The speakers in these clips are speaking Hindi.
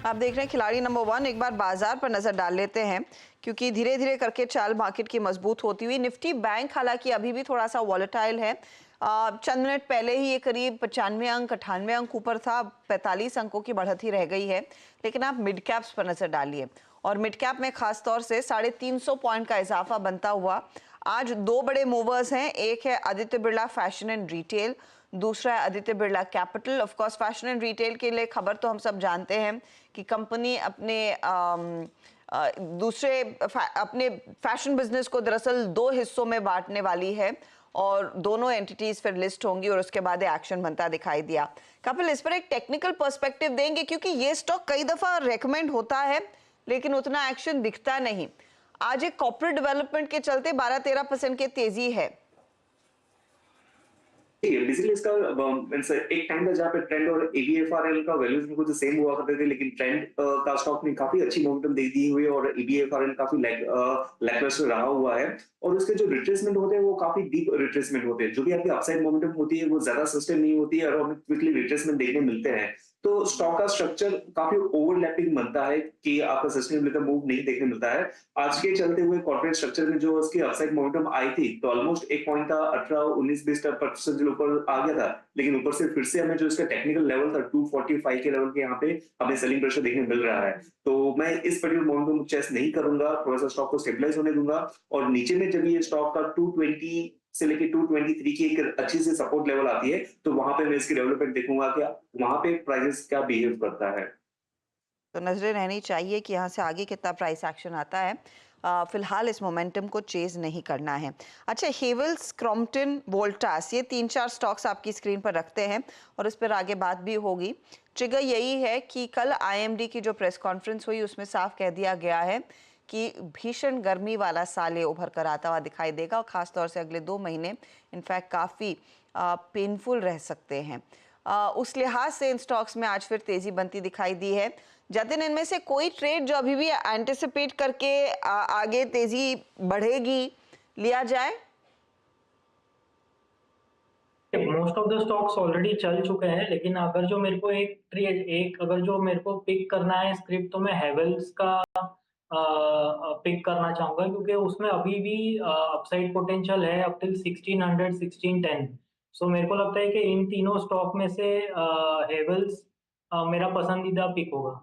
आप देख रहे हैं खिलाड़ी नंबर 1। एक बार बाजार पर नजर डाल लेते हैं क्योंकि धीरे धीरे करके चाल मार्केट की मजबूत होती हुई निफ्टी बैंक हालांकि अभी भी थोड़ा सा वॉलेटाइल है। चंद मिनट पहले ही ये करीब 95 अंक 98 अंक ऊपर था, 45 अंकों की बढ़त ही रह गई है। लेकिन आप मिड कैप्स पर नजर डालिए और मिड कैप में खास तौर से 350 पॉइंट का इजाफा बनता हुआ। आज दो बड़े मूवर्स हैं, एक है Aditya Birla fashion and retail, दूसरा है Aditya Birla capital. Of course fashion and retail के लिए खबर तो हम सब जानते हैं कि कंपनी अपने अपने फैशन बिजनेस को दरअसल दो हिस्सों में बांटने वाली है और दोनों एंटिटीज फिर लिस्ट होंगी और उसके बाद एक्शन बनता दिखाई दिया। कपिल, इस पर एक टेक्निकल पर्सपेक्टिव देंगे क्योंकि ये स्टॉक कई दफा रेकमेंड होता है लेकिन उतना एक्शन दिखता नहीं। आज एक कॉर्पोरेट डेवलपमेंट के चलते 12-13% की तेजी है। बेसिकली इसका एक टाइम था जहाँ पे ट्रेंड और एबीएफआरएल का वैल्यूज में कुछ सेम हुआ करते थे, लेकिन ट्रेंड का स्टॉक ने काफी अच्छी मोमेंटम दे दी हुई है और एबीएफआरएल काफी लैकलस्टर रहा हुआ है और उसके जो रिट्रेसमेंट होते हैं वो काफी डीप रिट्रेसमेंट होते हैं। जो भी आपकी अपसाइड मोमेंटम होती है वो ज्यादा सस्टेन नहीं होती है और हमें क्विकली रिट्रेसमेंट देखने मिलते हैं। तो स्टॉक का स्ट्रक्चर काफी ओवरलैपिंग बनता है कि आपका सस्टेनेबिलिटी मूव नहीं देखने मिलता है। आज के चलते हुए कॉर्पोरेट स्ट्रक्चर में जो उसकी अपसाइड मोमेंटम आई थी तो ऑलमोस्ट एक पॉइंट था 18-19-20% जो ऊपर आ गया था, लेकिन ऊपर से फिर से हमें जो इसका टेक्निकल लेवल था 245 के लेवल के यहाँ पे हमें सेलिंग प्रेशर देखने मिल रहा है। तो मैं इस पर्टिकुलर मोमेंटम को चेस नहीं करूंगा, थोड़ा सा स्टॉक को स्टेबलाइज होने दूंगा और नीचे में जब ये स्टॉक का 220 से लेके 223 की एक अच्छी सी सपोर्ट लेवल आती है तो वहां पे मैं इसकी डेवलपमेंट देखूंगा कि वहां पे प्राइसेस क्या बिहेव करता है। तो नजरें रहनी चाहिए कि यहाँ से आगे कितना प्राइस एक्शन आता है। फिलहाल इस मोमेंटम को चेज नहीं करना है। अच्छा, हेवल्स, क्रॉम्पटन, वोल्टास, ये 3-4 स्टॉक्स आपकी स्क्रीन पर रखते हैं और इस पर आगे बात भी होगी। ट्रिगर यही है कि कल आईएमडी की जो प्रेस कॉन्फ्रेंस हुई उसमें साफ कह दिया गया है कि भीषण गर्मी वाला साल ये उभर कर आता हुआ दिखाई देगा और ख़ासतौर से अगले 2 महीने इनफैक्ट काफ़ी पेनफुल रह सकते हैं। उस लिहाज से इन स्टॉक्स में आज फिर तेज़ी बनती दिखाई दी है। जतिन, इनमें से कोई ट्रेड जो अभी भी एंटिसिपेट करके आगे तेज़ी बढ़ेगी लिया जाए? Most of the stocks already चल चुके हैं, लेकिन अगर जो मेरे को अगर जो मेरे को पिक करना है स्क्रिप्ट तो मैं हेवल्स का पिक करना चाहूंगा क्योंकि उसमें अभी भी अपसाइड पोटेंशियल है अप टिल 1600 1610। सो मेरे को लगता है कि इन तीनों स्टॉक में से हेवल्स मेरा पसंदीदा पिक होगा।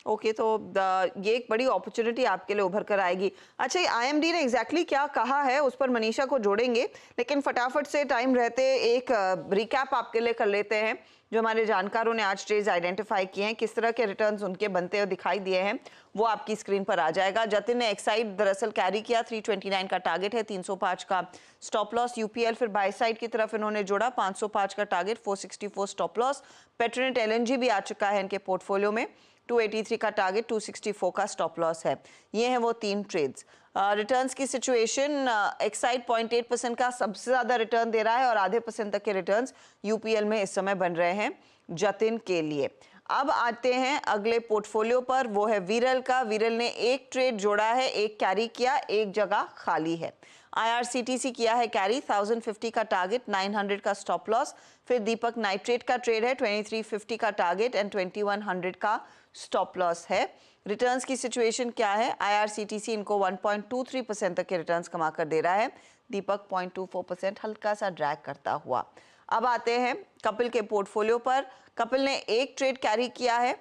ओके, तो ये एक बड़ी अपॉर्चुनिटी आपके लिए उभर कर आएगी। अच्छा, आईएमडी ने एग्जैक्टली क्या कहा है उस पर मनीषा को जोड़ेंगे, लेकिन फटाफट से टाइम रहते एक रिकैप आपके लिए कर लेते हैं जो हमारे जानकारों ने आज ट्रेड्स आइडेंटिफाई किए हैं, किस तरह के रिटर्न्स उनके बनते हुए दिखाई दिए हैं, वो आपकी स्क्रीन पर आ जाएगा। जतिन ने एक्साइड दरअसल कैरी किया, 329 का टारगेट है, 305 का स्टॉप लॉस। यूपीएल फिर बाय साइड की तरफ इन्होंने जोड़ा, 505 का target, 464 stop loss. Petronet LNG भी आ चुका है इनके पोर्टफोलियो में, 283 का टारगेट, 264 का स्टॉप लॉस है। ये हैं वो 3 ट्रेड्स। रिटर्न्स की सिचुएशन, एक्साइड 0.8% का सबसे ज्यादा रिटर्न दे रहा है और आधे % तक के रिटर्न्स यूपीएल में इस समय बन रहे हैं जतिन के लिए। अब आते हैं अगले पोर्टफोलियो पर, वो है वीरल का। वीरल ने एक ट्रेड जोड़ा है, एक कैरी किया, एक जगह खाली है। आईआरसीटीसी किया है कैरी, 1050 का टारगेट, 900 का स्टॉप लॉस। फिर दीपक नाइट्रेट का ट्रेड है, 2350 का टारगेट एंड 2100 का स्टॉप लॉस है। रिटर्न्स की सिचुएशन क्या है? आईआरसीटीसी इनको 1.23% तक के रिटर्न्स कमा कर दे रहा है, दीपक 0.24%, हल्का सा ड्रैग करता हुआ। अब आते हैं कपिल के पोर्टफोलियो पर। कपिल ने एक ट्रेड कैरी किया है,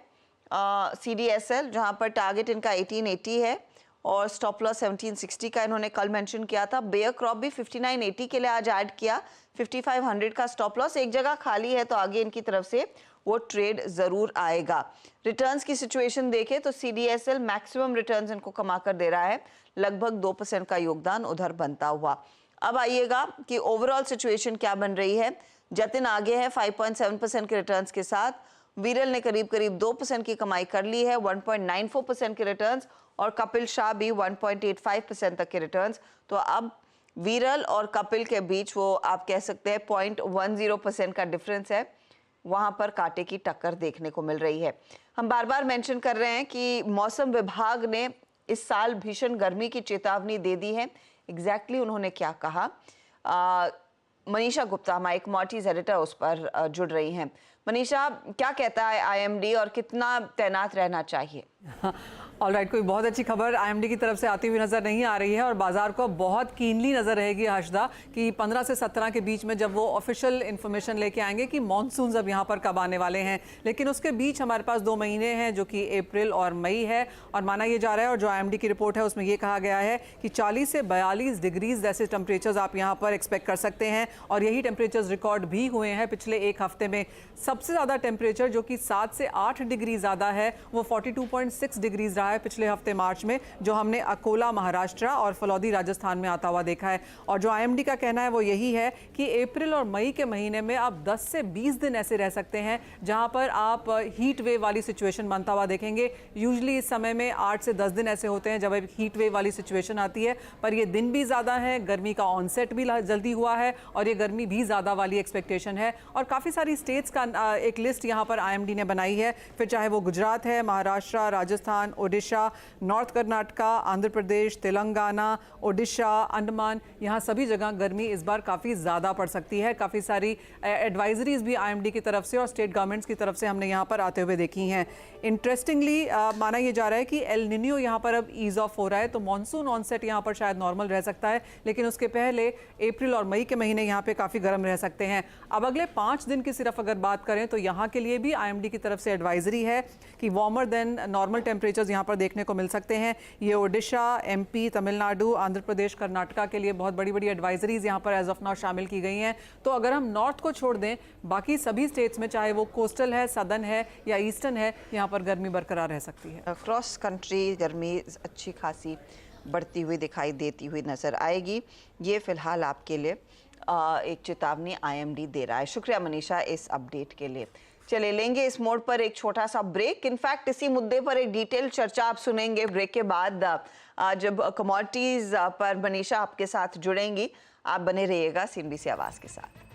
सीडीएसएल, जहां पर टारगेट इनका 1880 है और स्टॉप लॉस 1760 का इन्होंने कल मेंशन किया था। बेयर क्रॉप भी 5980 के लिए आज ऐड किया, 5500 का स्टॉप लॉस। एक जगह खाली है तो आगे इनकी तरफ से वो ट्रेड जरूर आएगा। रिटर्न्स की सिचुएशन देखें तो सीडीएसएल मैक्सिमम रिटर्न्स इनको कमा कर दे रहा है, लगभग 2% का योगदान उधर बनता हुआ। अब आइएगा कि ओवरऑल सिचुएशन क्या बन रही है। जतिन आगे है 5.7% के रिटर्न्स के साथ, वीरल ने करीब करीब 2% की कमाई कर ली है, 1.94% के रिटर्न्स, और कपिल शाह भी 1.85% तक के रिटर्न्स। तो अब वीरल और कपिल के बीच वो आप कह सकते हैं 0.10% का डिफरेंस है, वहां पर कांटे की टक्कर देखने को मिल रही है। हम बार बार मेंशन कर रहे हैं कि मौसम विभाग ने इस साल भीषण गर्मी की चेतावनी दे दी है। एग्जैक्टली उन्होंने क्या कहा? मनीषा गुप्ता हमारी कमोडिटीज एडिटर उस पर जुड़ रही हैं। मनीषा, क्या कहता है आईएमडी और कितना तैनात रहना चाहिए? ऑलराइट, कोई बहुत अच्छी खबर आईएमडी की तरफ से आती हुई नजर नहीं आ रही है और बाजार को बहुत कीनली नजर रहेगी हर्षदा कि 15 से 17 के बीच में जब वो ऑफिशियल इन्फॉर्मेशन लेके आएंगे कि मॉनसून अब यहाँ पर कब आने वाले हैं। लेकिन उसके बीच हमारे पास 2 महीने हैं जो कि अप्रैल और मई है और माना ये जा रहा है और जो आईएमडी की रिपोर्ट है उसमें ये कहा गया है कि 40 से 42 डिग्रीज जैसे टेम्परेचर्स आप यहाँ पर एक्सपेक्ट कर सकते हैं और यही टेम्परेचर्स रिकॉर्ड भी हुए हैं पिछले एक हफ्ते में। सबसे ज़्यादा टेम्परेचर जो कि 7 से 8 डिग्री ज़्यादा है वो 42.6 डिग्रीज रहा है पिछले हफ्ते मार्च में, जो हमने अकोला महाराष्ट्र और फलौदी राजस्थान में आता हुआ देखा है। और जो आईएमडी का कहना है वो यही है कि अप्रैल और मई के महीने में आप 10 से 20 दिन ऐसे रह सकते हैं जहां पर आप हीट वेव वाली सिचुएशन बनता हुआ देखेंगे। यूजुअली इस समय में 8 से 10 दिन ऐसे होते हैं जब एक हीट वेव वाली सिचुएशन आती है, पर ये दिन भी ज़्यादा है, गर्मी का ऑनसेट भी जल्दी हुआ है और ये गर्मी भी ज़्यादा वाली एक्सपेक्टेशन है। और काफ़ी सारी स्टेट्स का एक लिस्ट यहाँ पर आईएमडी ने बनाई है, फिर चाहे वो गुजरात है, महाराष्ट्र, राजस्थान, ओडिशा, नॉर्थ कर्नाटका, आंध्र प्रदेश, तेलंगाना, ओडिशा, अंडमान, यहाँ सभी जगह गर्मी इस बार काफ़ी ज़्यादा पड़ सकती है। काफ़ी सारी एडवाइजरीज भी आईएमडी की तरफ से और स्टेट गवर्नमेंट्स की तरफ से हमने यहाँ पर आते हुए देखी हैं। इंटरेस्टिंगली माना यह जा रहा है कि एल निनियो यहाँ पर अब ईज ऑफ हो रहा है, तो मॉनसून ऑनसेट यहाँ पर शायद नॉर्मल रह सकता है, लेकिन उसके पहले अप्रैल और मई के महीने यहाँ पे काफ़ी गर्म रह सकते हैं। अब अगले 5 दिन की सिर्फ अगर बात करें तो यहाँ के लिए भी आईएमडी की तरफ से एडवाइजरी है कि वार्मर देन नॉर्मल टेम्परेचर्स यहाँ पर देखने को मिल सकते हैं। ये ओडिशा, एमपी, तमिलनाडु, आंध्र प्रदेश, कर्नाटका के लिए बहुत बड़ी बड़ी एडवाइजरीज यहाँ पर एज ऑफ नाउ शामिल की गई हैं। तो अगर हम नॉर्थ को छोड़ दें, बाकी सभी स्टेट्स में चाहे वो कोस्टल है, सदर्न है या ईस्टर्न है, यहाँ पर गर्मी बरकरार रह सकती है। क्रॉस कंट्री गर्मी अच्छी खासी बढ़ती हुई दिखाई देती हुई नजर आएगी। ये फिलहाल आपके लिए एक चेतावनी आईएमडी दे रहा है। शुक्रिया मनीषा इस अपडेट के लिए। चले लेंगे इस मोड पर एक छोटा सा ब्रेक। इनफैक्ट इसी मुद्दे पर एक डिटेल चर्चा आप सुनेंगे ब्रेक के बाद, जब कमोडिटीज पर मनीषा आपके साथ जुड़ेंगी। आप बने रहिएगा CNBC आवाज के साथ।